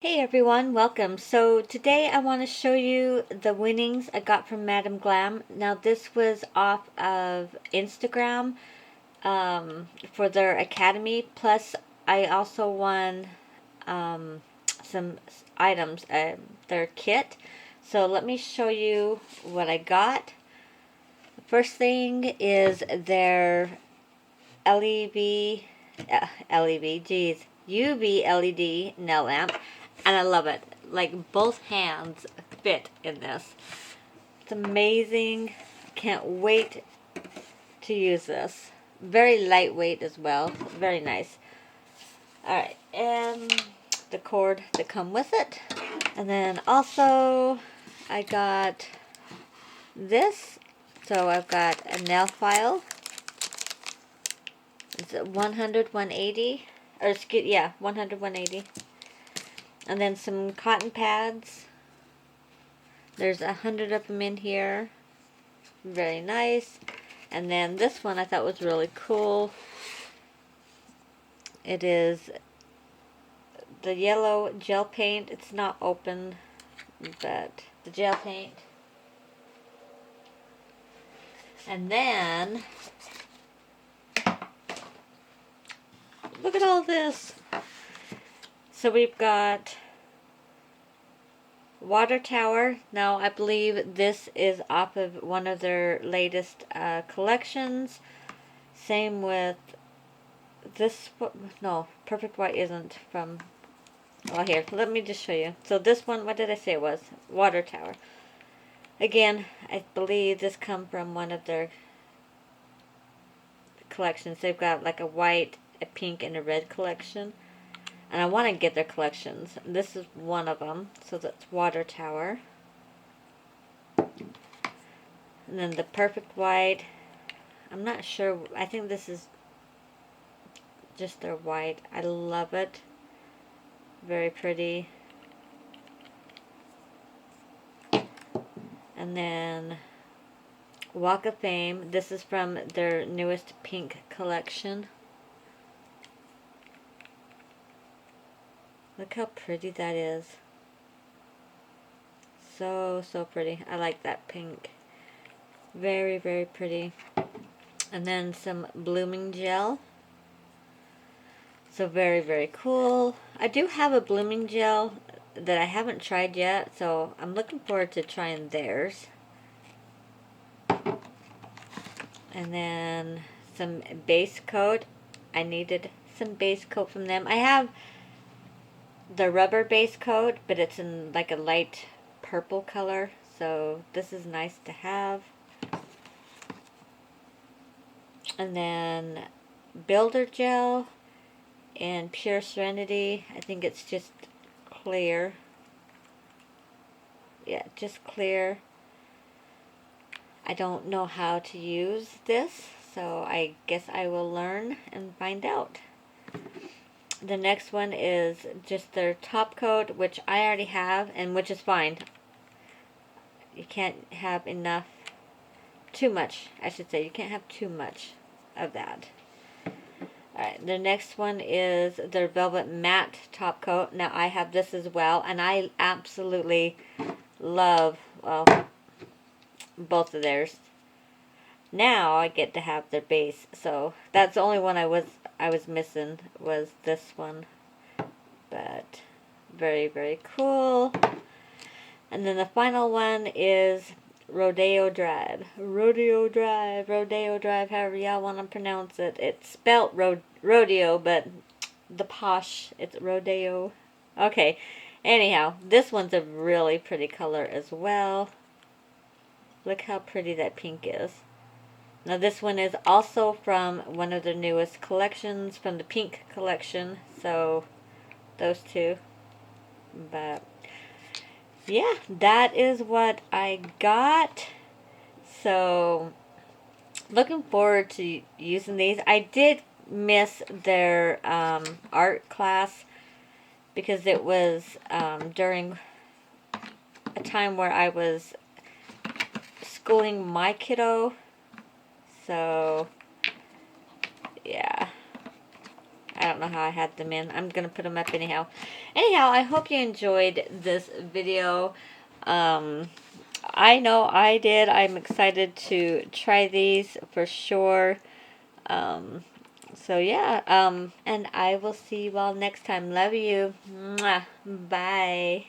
Hey everyone, welcome. So today I want to show you the winnings I got from Madam Glam. Now this was off of Instagram for their academy. Plus I also won some items, their kit. So let me show you what I got. The first thing is their LED, geez, UV LED nail lamp. And I love it. Like, both hands fit in this. It's amazing. Can't wait to use this. Very lightweight as well. Very nice. Alright, and the cord that come with it. And then also, I got this. So I've got a nail file. It's 100, 180. Or, yeah, 100, 180. And then some cotton pads. There's 100 of them in here. Very nice. And then this one I thought was really cool. It is the yellow gel paint. It's not open, but the gel paint. And then, look at all this. So we've got water tower. Now I believe this is off of one of their latest collections. Same with this. No, Perfect White isn't from. Well, here, let me just show you. So this one, what did I say it was? Water tower. Again, I believe this come from one of their collections. They've got like a white, a pink, and a red collection. And I want to get their collections. This is one of them. So that's water tower. And then the Perfect White. I'm not sure. I think this is just their white. I love it. Very pretty. And then Walk of Fame. This is from their newest pink collection. Look how pretty that is. So pretty. I like that pink. Very, very pretty. And then some blooming gel. So very, very cool. I do have a blooming gel that I haven't tried yet, so I'm looking forward to trying theirs. And then some base coat. I needed some base coat from them. I have the rubber base coat, but it's in like a light purple color, so this is nice to have. And then builder gel and Pure Serenity. I think it's just clear. Yeah, just clear. I don't know how to use this, so I guess I will learn and find out. The next one is just their top coat, which I already have, and which is fine. You can't have enough, too much, I should say. You can't have too much of that. Alright, the next one is their Velvet Matte top coat. Now I have this as well, and I absolutely love, well, both of theirs. Now I get to have their base, so that's the only one I was missing, was this one. But very, very cool. And then the final one is Rodeo Drive. Rodeo Drive, however y'all want to pronounce it. It's spelt rodeo, but the posh, it's Rodeo. Okay, anyhow, this one's a really pretty color as well. Look how pretty that pink is. Now this one is also from one of the newest collections, from the pink collection, so those two. But yeah, that is what I got. So looking forward to using these. I did miss their art class because it was during a time where I was schooling my kiddo. So yeah, I don't know how I had them in. I'm going to put them up anyhow. anyhow, I hope you enjoyed this video. I know I did. I'm excited to try these for sure. So yeah, and I will see you all next time. Love you. Mwah. Bye.